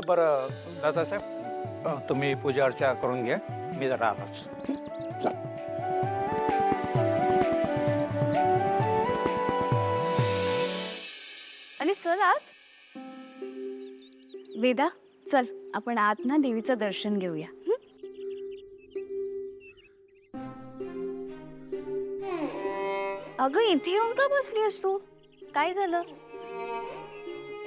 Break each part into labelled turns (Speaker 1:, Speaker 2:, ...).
Speaker 1: बरं दादासाहेब, तुम्ही पूजा अर्चा करून घ्या, मी जरा आलोच. चल.
Speaker 2: आणि चल आत. वेदा, चल आपण आत ना देवीचं दर्शन घेऊया. अगं इथे येऊन का बसली आहेस तू? काय झालं?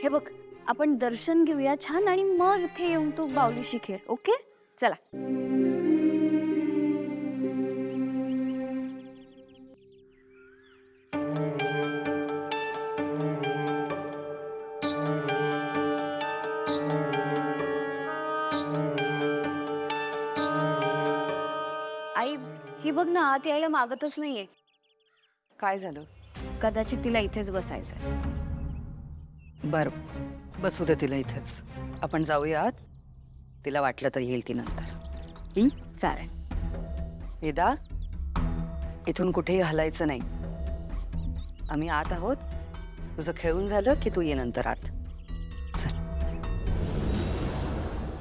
Speaker 2: हे बघ, आपण दर्शन घेऊया छान आणि मग इथे येऊन तू बाहुलीशी खेळ. ओके, चला. आई, ही बघ ना आत यायला मागतच नाहीये.
Speaker 3: काय झालं?
Speaker 2: कदाचित तिला इथेच बसायचंय.
Speaker 3: बर, बसू दे तिला इथेच. आपण जाऊया आत. तिला वाटलं तर येईल ती नंतर.
Speaker 2: चालेल.
Speaker 3: वेदा, इथून कुठेही हलायचं नाही. आम्ही आत आहोत. तुझं खेळून झालं की तू ये नंतर आत. चल.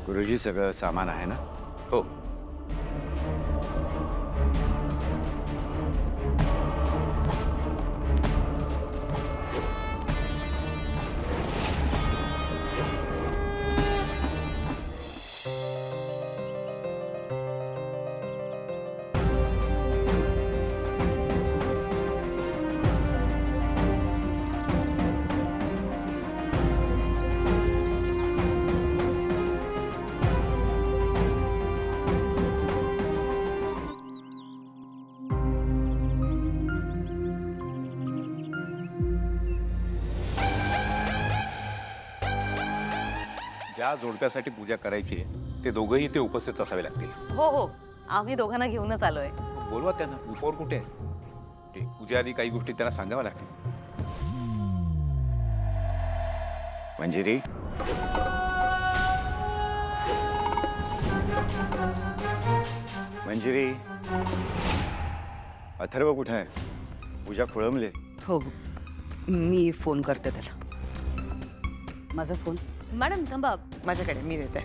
Speaker 4: गुरुजी, सगळं सामान आहे ना?
Speaker 5: हो. ज्या जोडप्यासाठी पूजा करायची आहे ते दोघंही इथे उपस्थित असावे लागतील.
Speaker 3: हो हो, आम्ही दोघांना घेऊनच आलोय.
Speaker 5: बोलवा त्यांना. उपवर कुठे आहे? ते पूजा आधी काही गोष्टी त्यांना सांगाव्या लागतील.
Speaker 4: मंजिरी, मंजिरी, अथर्व कुठे आहे? पूजा खोळंबले.
Speaker 3: हो, मी फोन करते त्याला. माझा फोन
Speaker 2: मॅडम थांबा.
Speaker 3: माझ्याकडे, मी देते.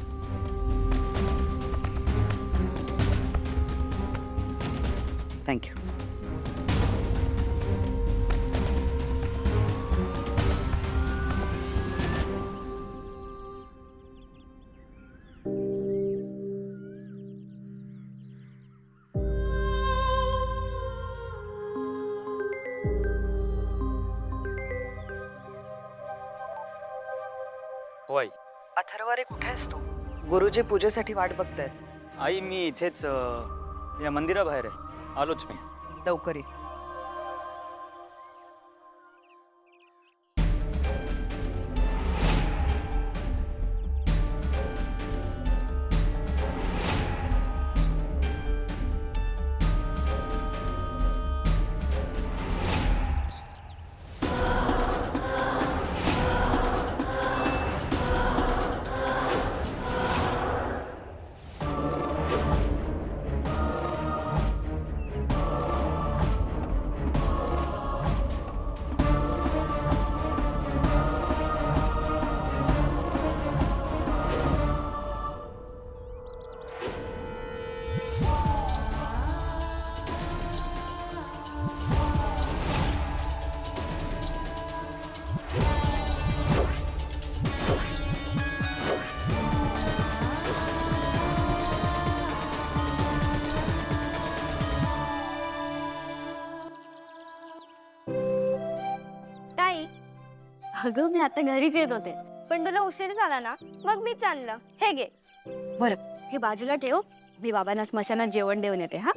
Speaker 3: थँक्यू.
Speaker 6: हो आई.
Speaker 3: अथर्व रे, कुठे आहेस तू? गुरुजी पूजेसाठी वाट बघतायत.
Speaker 6: आई मी इथेच या मंदिराबाहेर आहे. आलोच मी.
Speaker 3: लवकर ये.
Speaker 2: अगं मी आता घरीच येत होते, पण तुला उशीर झाला ना, मग मीच आणलं. हे घे.
Speaker 3: बरं.
Speaker 2: हे बाजूला ठेव, मी बाबांना स्मशानात जेवण देऊन येते. हा.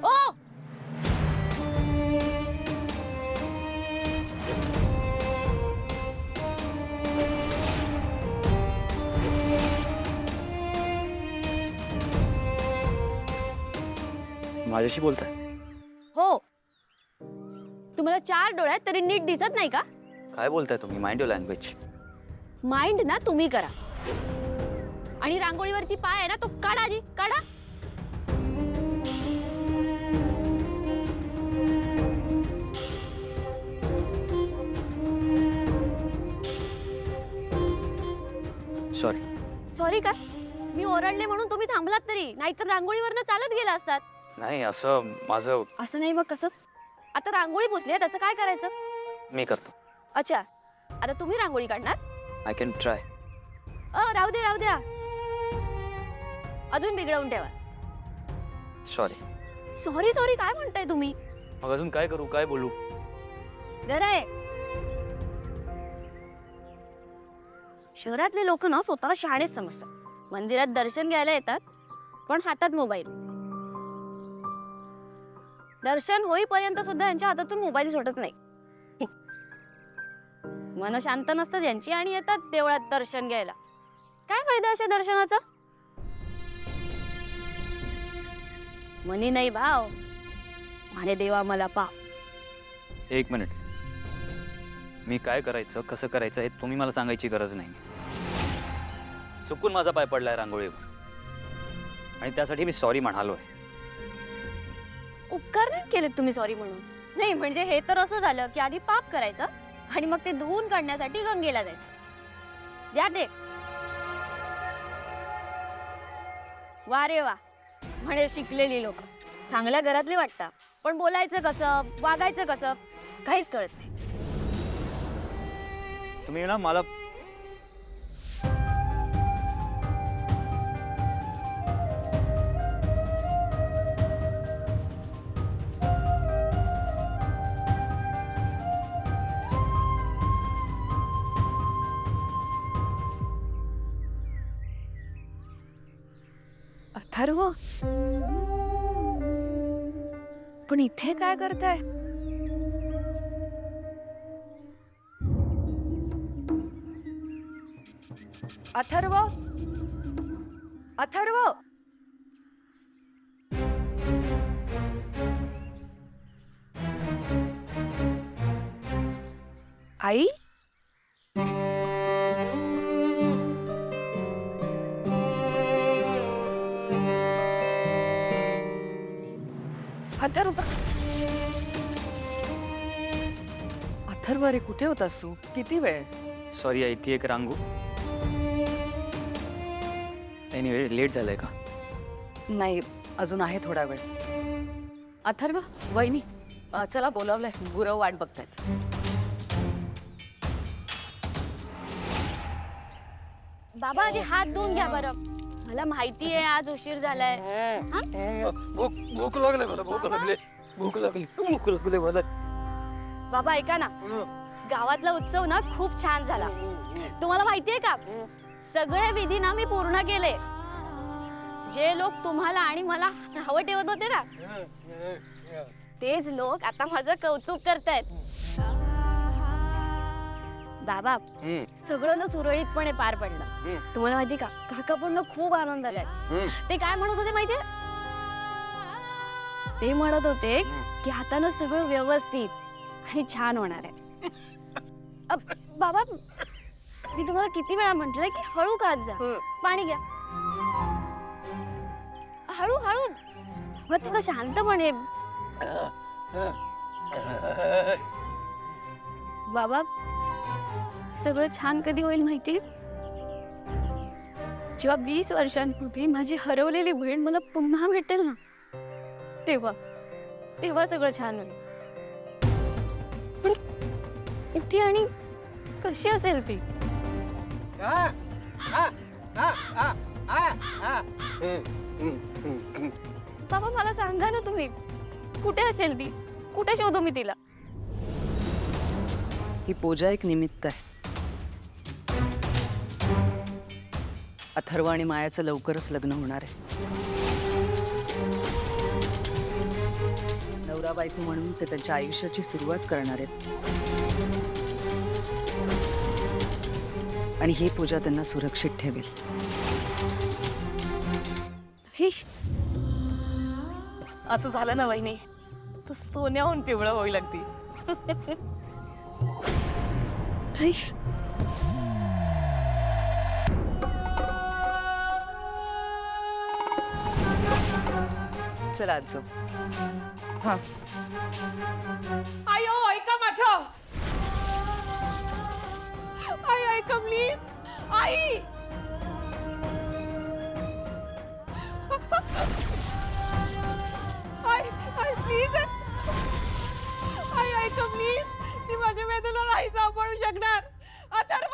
Speaker 2: ओ
Speaker 6: माझ्याशी बोलताय?
Speaker 2: हो, तुम्हाला 4 डोळे आहेत तरी नीट दिसत नाही का?
Speaker 6: काय बोलताय तुम्ही? Mind your language.
Speaker 2: माइंड ना तुम्ही करा. आणि रांगोळीवरती पाय आहे ना, तो काढा आधी, काढा.
Speaker 7: सॉरी.
Speaker 8: सॉरी काय? मी ओरडले म्हणून तुम्ही थांबलात तरी, नाहीतर रांगोळीवरनं चालत गेला असतात.
Speaker 7: नाही, असं माझं
Speaker 8: असं नाही मग कसं? आता रांगोळी पुसली त्याचं काय करायचं?
Speaker 7: मी करतो.
Speaker 8: अच्छा, आता तुम्ही रांगोळी काढणार?
Speaker 7: I can try.
Speaker 8: राहू द्या राहू द्या, अजून बिघडवून ठेवा.
Speaker 7: सॉरी.
Speaker 8: सॉरी सॉरी काय म्हणताय तुम्ही?
Speaker 7: मग अजून काय करू, काय बोलू?
Speaker 8: जरा आहे, शहरातले लोक ना स्वतःला शहाणेच समजतात. मंदिरात दर्शन घ्यायला येतात पण हातात मोबाईल. दर्शन होईपर्यंत सुद्धा यांच्या हातातून मोबाईल सुटत नाही. मन शांत नसतात यांची आणि येतात देवळात दर्शन घ्यायला. काय फायदा अशा दर्शनाचा? मनी नाही भाव, म्हणे देवा मला पाव.
Speaker 7: एक मिनिट. मी काय करायचं, कसं करायचं हे तुम्ही मला सांगायची गरज नाही. चुकून माझा पाय पडलाय रांगोळीवर आणि त्यासाठी मी सॉरी म्हणालोय.
Speaker 8: उपकार नाही केलेत तुम्ही सॉरी म्हणून. नाही म्हणजे हे तर असं झालं की आधी पाप करायचं आणि मग ते धुवून काढण्यासाठी गंगेला जायचं. द्या ते. वा रे वा, म्हणे शिकलेली लोक. चांगल्या घरातले वाटतात पण बोलायचं कसं, वागायचं कसं काहीच कळत नाही.
Speaker 7: तुम्ही ना मला
Speaker 9: अथर्व, पण इथे काय करताय? अथर्व, अथर्व, आई, अथर्व,
Speaker 3: अथर्व रे, कुठे होतास तू? किती वेळ?
Speaker 7: सॉरी आई, ती एक रांगू. एनिवे, लेट झालंय का?
Speaker 3: नाही, अजून आहे थोडा वेळ.
Speaker 9: अथर्व, वहिनी, चला बोलावलंय, गुरव वाट बघतायत.
Speaker 8: बाबा आधी हात धुवून घ्या बरं. मला माहिती आहे आज उशीर झालाय.
Speaker 1: भूक लागले मला, भूक लागली, भूक लागली, भूक लागली मला.
Speaker 8: बाबा ऐका ना, गावातला उत्सव ना खूप छान झाला. तुम्हाला माहितीये का, सगळे विधी ना मी पूर्ण केले. जे लोक तुम्हाला आणि मला नावं ठेवत होते ना, तेच लोक आता माझं कौतुक करतायत. बाबा सगळं ना सुरळीतपणे पार पडलं. तुम्हाला माहिती का, काका पण ना खूप आनंदात आहेत. ते काय म्हणत होते माहितीये? ते म्हणत होते की आता ना सगळं व्यवस्थित आणि छान होणार आहे. बाबा मी तुम्हाला किती वेळा म्हटलंय की हळू खात जा. पाणी घ्या, हळू हळू. थोडं शांतपणे. बाबा सगळं छान कधी होईल माहिती? जेव्हा 20 वर्षांपूर्वी माझी हरवलेली बहीण मला पुन्हा भेटेल ना, तेव्हा तेव्हा सगळं छान होईल. पण कुठे आणि कशी असेल ती? बाबा मला सांगा ना तुम्ही, कुठे असेल ती? कुठे शोधू मी तिला?
Speaker 3: ही पूजा एक निमित्त आहे. अथर्व आणि मायाचं लवकरच लग्न होणार आहे. नवरा बायको म्हणून ते त्यांच्या आयुष्याची सुरुवात करणार आहेत आणि ही पूजा त्यांना सुरक्षित ठेवेल.
Speaker 9: असं झालं ना वहिनी, तर सोन्याहून पिवळं होईल अगदी. चला आज जाऊ. हा,
Speaker 10: आयो ऐका माझं. आई ऐका please. I
Speaker 9: I I please I ऐक प्लीज ती माझ्या वेदूला नाही सांभाळू शकणार अथर्व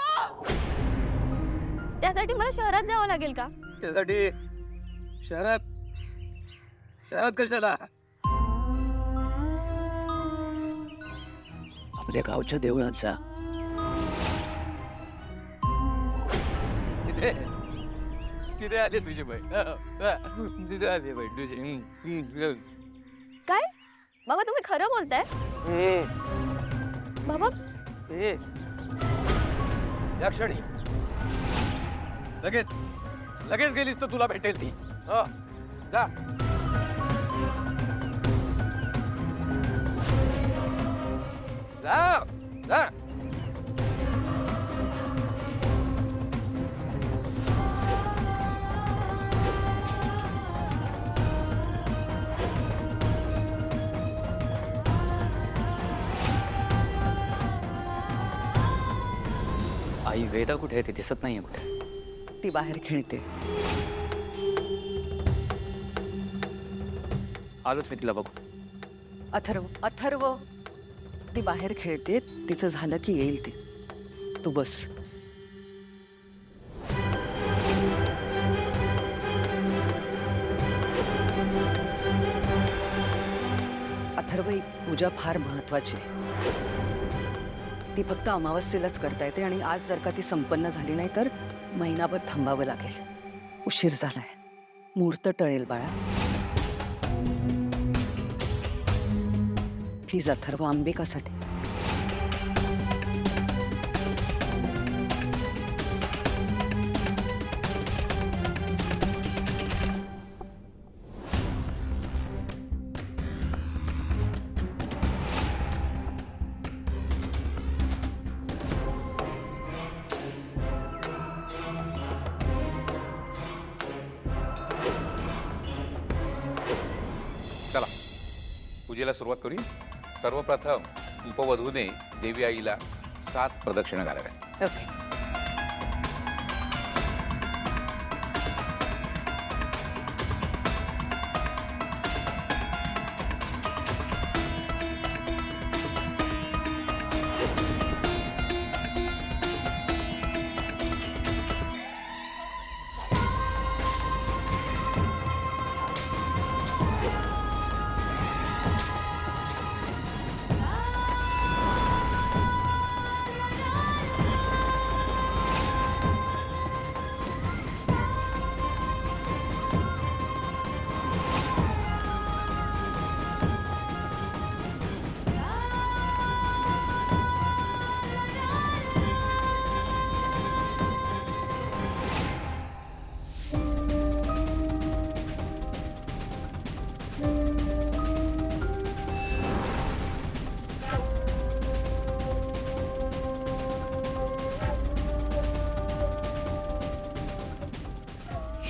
Speaker 8: त्यासाठी मला शहरात जावं लागेल का?
Speaker 1: त्यासाठी शहरात शहरात कशाला? आपल्या गावच्या देवळाचा तिथे तिथे आले तुझी बहीण तिथे आली बहीण तुझी.
Speaker 8: काय बाबा तुम्ही खरं बोलताय? बाबा
Speaker 1: या क्षणी लगेच लगेच गेलीस तर तुला भेटेल ती. जा. जा जा.
Speaker 7: आई वेदा कुठे आहे? ते दिसत नाहीये कुठे.
Speaker 3: ती बाहेर खेळते.
Speaker 7: आलोच मी तिला बघू.
Speaker 3: अथर्व अथर्व ती बाहेर खेळते. तिचं झालं की येईल ती. तू बस. अथर्व ही पूजा फार महत्वाची आहे. ती फक्त अमावस्येलाच करता येते आणि आज जर का ती संपन्न झाली नाही तर महिनाभर थांबावं लागेल. उशीर झालाय. मुहूर्त टळेल बाळा. प्लीज अथर्व अंबिकासाठी.
Speaker 5: चला पूजेला सुरुवात करूया. सर्वप्रथम उपवधूने देवी आईला 7 प्रदक्षिणा घालाव्या.
Speaker 3: ओके.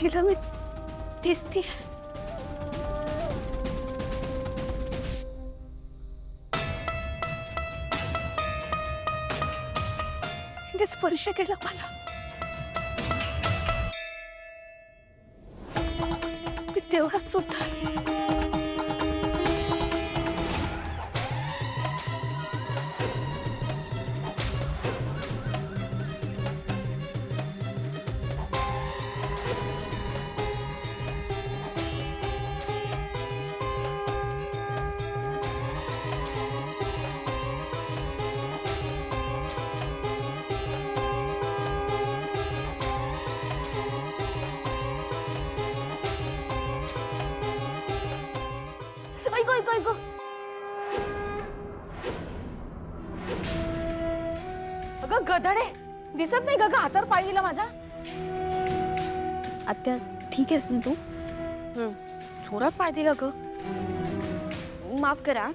Speaker 2: हिला मी दिसते. हिने स्पर्श केला मला. मी तेवढाच सुद्धा
Speaker 9: अगं गधडे दिसत नाही का हातावर पाय दिला माझ्या.
Speaker 2: आत्या ठीक आहेस ना तू?
Speaker 9: छोरात पाय दिला ग.
Speaker 8: माफ करा.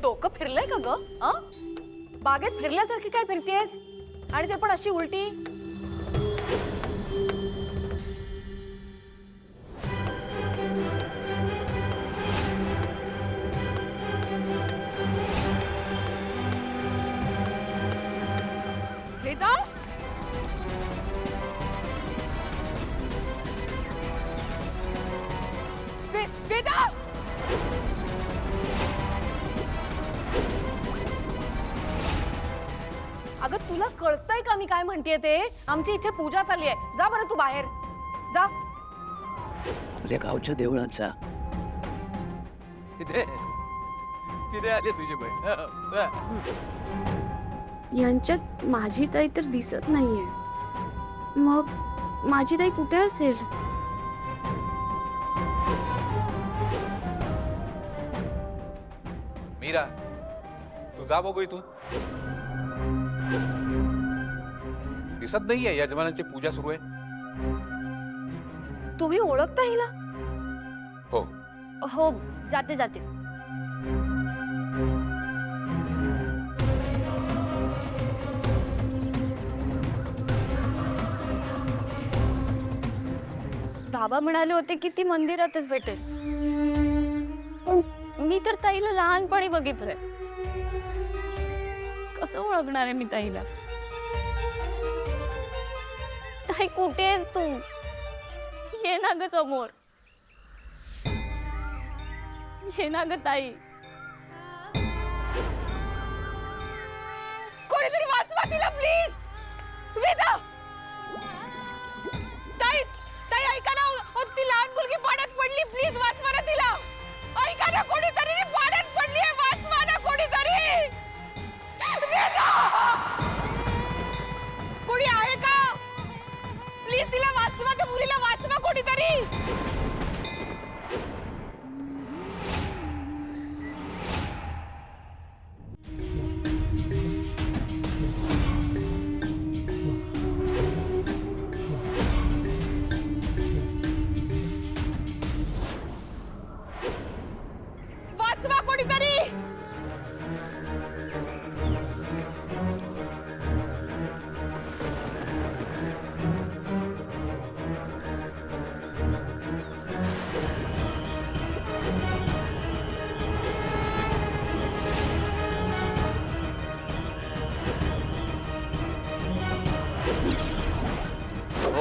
Speaker 9: डोकं फिरलंय का ग? बागेत फिरल्यासारखी काय फिरतेस आणि ते पण अशी उलटी. वेदा, वेदा, अगं तुला कळतंय का मी काय म्हणतेय ते? आमची इथे पूजा चालली आहे. जा बरं तू बाहेर जा.
Speaker 1: आपल्या गावच्या देवळाचा तिथे तिथे आले तुझी बहीण.
Speaker 2: यांच्यात माझी ताई तर दिसत नाहीये. मग माझी ताई कुठे असेल?
Speaker 5: मीरा, तू जा बघू इथून. दिसत नाहीये यजमानांची पूजा सुरू आहे.
Speaker 9: तुम्ही ओळखता हिला?
Speaker 5: हो.
Speaker 8: हो, जाते जाते. बाबा म्हणाले होते की ती मंदिरातच भेटेल, पण मी तर ताईला लहानपणी बघितलंय. कसं ओळखणार आहे मी ताईला? ताई कुठे आहेस तू? ये ना ग समोर. ये ना ग ताई. कोणीतरी वाचवा तिला प्लीज. वेदा, ताई ताई ऐका ना, ती लहान मुलगी पाण्यात पडली. प्लीज वाचवा ना तिला. ऐका ना, कोणीतरी ती पाण्यात पडली आहे. वाचवा ना कोणीतरी. वेदा, कोणी आहे का? प्लीज तिला वाचवा. त्या मुलीला वाचवा कोणीतरी. वाचवा कोणीतरी.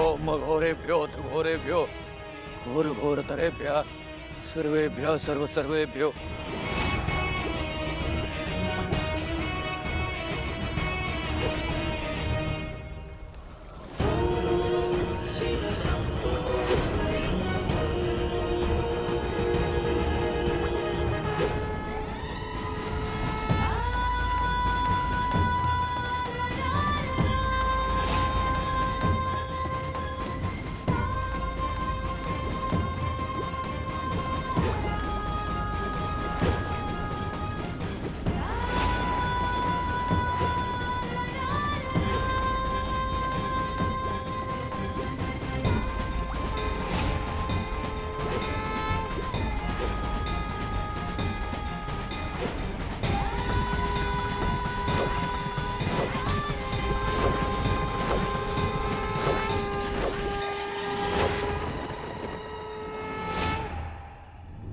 Speaker 1: ओम घोरेभ्यो घोरेभ्यो घोर घोर तरेभ्यः सर्वेभ्यः सर्व सर्वेभ्यो